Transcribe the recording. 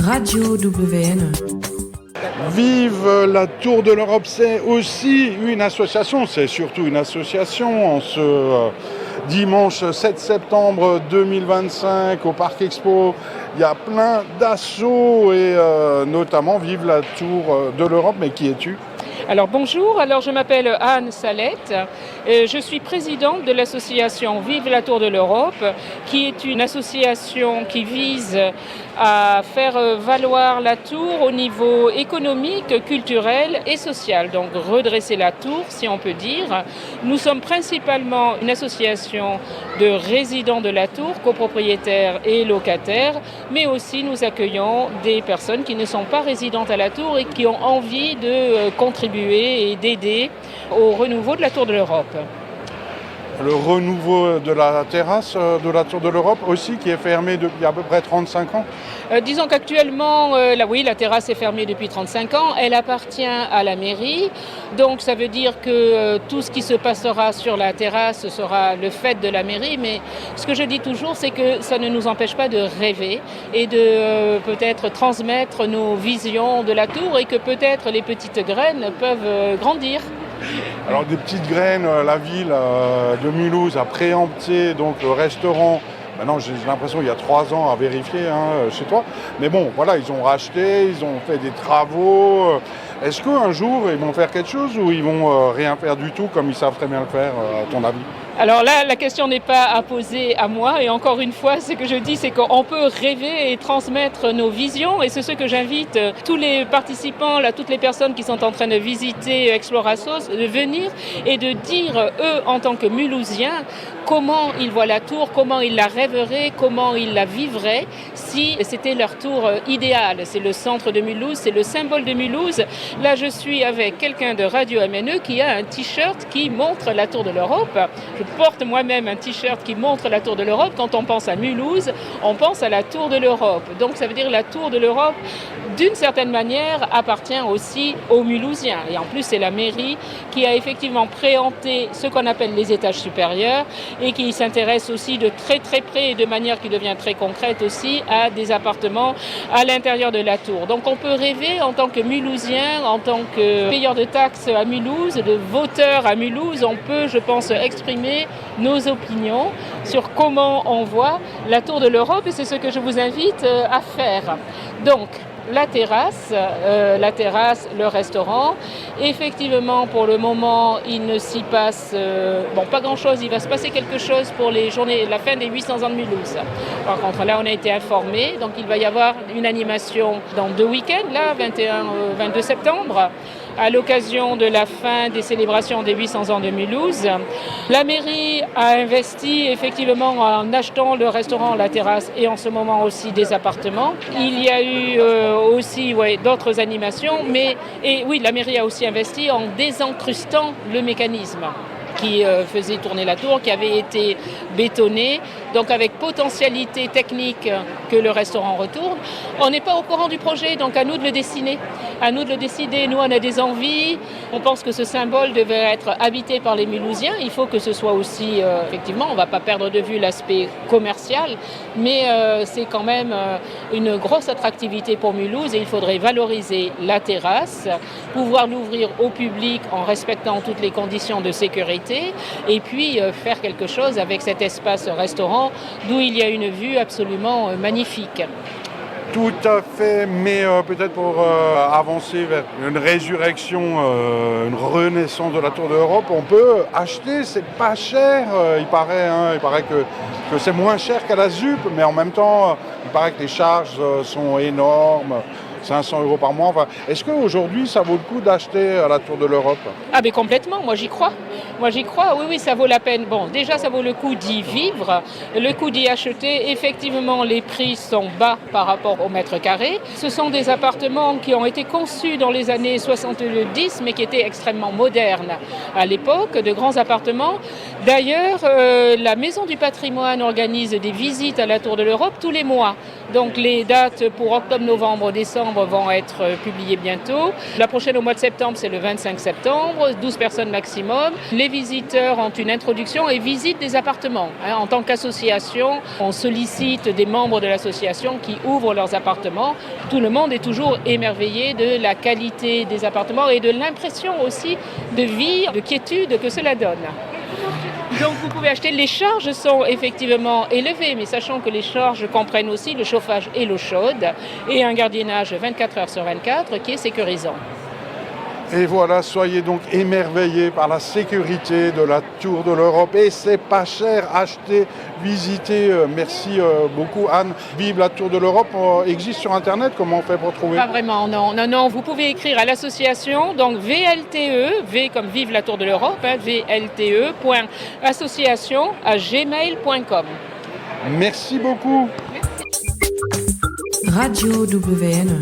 Radio WN. Vive la Tour de l'Europe, c'est aussi une association, c'est surtout une association. En ce dimanche 7 septembre 2025 au Parc Expo, il y a plein d'assauts et notamment Vive la Tour de l'Europe. Mais qui es-tu ? Alors bonjour, je m'appelle Anne Salette, je suis présidente de l'association Vive la Tour de l'Europe, qui est une association qui vise à faire valoir la tour au niveau économique, culturel et social, donc redresser la tour si on peut dire. Nous sommes principalement une association de résidents de la tour, copropriétaires et locataires, mais aussi nous accueillons des personnes qui ne sont pas résidentes à la tour et qui ont envie de contribuer et d'aider au renouveau de la Tour de l'Europe. Le renouveau de la terrasse de la Tour de l'Europe aussi, qui est fermée depuis à peu près 35 ans. Disons qu'actuellement, la terrasse est fermée depuis 35 ans. Elle appartient à la mairie. Donc ça veut dire que tout ce qui se passera sur la terrasse sera le fait de la mairie. Mais ce que je dis toujours, c'est que ça ne nous empêche pas de rêver et de peut-être transmettre nos visions de la tour et que peut-être les petites graines peuvent grandir. Alors des petites graines, la ville de Mulhouse a préempté donc le restaurant. Maintenant j'ai l'impression il y a 3 ans à vérifier chez toi. Mais bon, voilà, ils ont racheté, ils ont fait des travaux. Est-ce qu'un jour ils vont faire quelque chose ou ils vont rien faire du tout comme ils savent très bien le faire, à ton avis ? Alors là, la question n'est pas à poser à moi et encore une fois, ce que je dis, c'est qu'on peut rêver et transmettre nos visions et c'est ce que j'invite tous les participants, toutes les personnes qui sont en train de visiter Explorasos, de venir et de dire, eux, en tant que Mulhousiens, comment ils voient la tour, comment ils la rêveraient, comment ils la vivraient si c'était leur tour idéale. C'est le centre de Mulhouse, c'est le symbole de Mulhouse. Là, je suis avec quelqu'un de Radio MNE qui a un t-shirt qui montre la Tour de l'Europe. Je porte moi-même un t-shirt qui montre la Tour de l'Europe. Quand on pense à Mulhouse, on pense à la Tour de l'Europe. Donc ça veut dire la Tour de l'Europe, d'une certaine manière, appartient aussi aux Mulhousiens. Et en plus, c'est la mairie qui a effectivement préempté ce qu'on appelle les étages supérieurs et qui s'intéresse aussi de très très près et de manière qui devient très concrète aussi à des appartements à l'intérieur de la tour. Donc on peut rêver en tant que Mulhousien, en tant que payeur de taxes à Mulhouse, de voteur à Mulhouse, on peut, je pense, exprimer nos opinions sur comment on voit la Tour de l'Europe et c'est ce que je vous invite à faire. Donc, la terrasse, le restaurant. Effectivement, pour le moment, il ne s'y passe pas grand-chose. Il va se passer quelque chose pour la fin des 800 ans de Mulhouse. Par contre, là, on a été informés. Donc, il va y avoir une animation dans 2 week-ends, là, 21-22 septembre, à l'occasion de la fin des célébrations des 800 ans de Mulhouse. La mairie a investi effectivement en achetant le restaurant, la terrasse et en ce moment aussi des appartements. Il y a eu aussi d'autres animations, la mairie a aussi investi en désencrustant le mécanisme qui faisait tourner la tour, qui avait été bétonné, donc avec potentialité technique que le restaurant retourne. On n'est pas au courant du projet, donc à nous de le dessiner. À nous de le décider. Nous, on a des envies. On pense que ce symbole devait être habité par les Mulhousiens. Il faut que ce soit aussi, effectivement, on ne va pas perdre de vue l'aspect commercial, mais c'est quand même une grosse attractivité pour Mulhouse et il faudrait valoriser la terrasse, pouvoir l'ouvrir au public en respectant toutes les conditions de sécurité et puis faire quelque chose avec cet espace restaurant d'où il y a une vue absolument magnifique. Tout à fait, mais peut-être pour avancer vers une résurrection, une renaissance de la Tour de l'Europe, on peut acheter, c'est pas cher, il paraît que c'est moins cher qu'à la ZUP, mais en même temps, il paraît que les charges sont énormes. 500 € par mois. Enfin, est-ce qu'aujourd'hui, ça vaut le coup d'acheter à la Tour de l'Europe ? Ah, mais complètement, moi j'y crois. Oui, ça vaut la peine. Bon, déjà, ça vaut le coup d'y vivre, le coup d'y acheter. Effectivement, les prix sont bas par rapport au mètre carré. Ce sont des appartements qui ont été conçus dans les années 70, mais qui étaient extrêmement modernes à l'époque, de grands appartements. D'ailleurs, la Maison du Patrimoine organise des visites à la Tour de l'Europe tous les mois. Donc les dates pour octobre, novembre, décembre vont être publiées bientôt. La prochaine au mois de septembre, c'est le 25 septembre, 12 personnes maximum. Les visiteurs ont une introduction et visitent des appartements. En tant qu'association, on sollicite des membres de l'association qui ouvrent leurs appartements. Tout le monde est toujours émerveillé de la qualité des appartements et de l'impression aussi de vie, de quiétude que cela donne. Donc vous pouvez acheter, les charges sont effectivement élevées, mais sachant que les charges comprennent aussi le chauffage et l'eau chaude et un gardiennage 24 heures sur 24 qui est sécurisant. Et voilà, soyez donc émerveillés par la sécurité de la Tour de l'Europe. Et c'est pas cher, achetez, visitez. Merci beaucoup Anne. Vive la Tour de l'Europe existe sur Internet, comment on fait pour trouver? Pas vraiment, non. Vous pouvez écrire à l'association, donc VLTE, V comme Vive la Tour de l'Europe, VLTE.association@gmail.com. Merci beaucoup. Radio WN.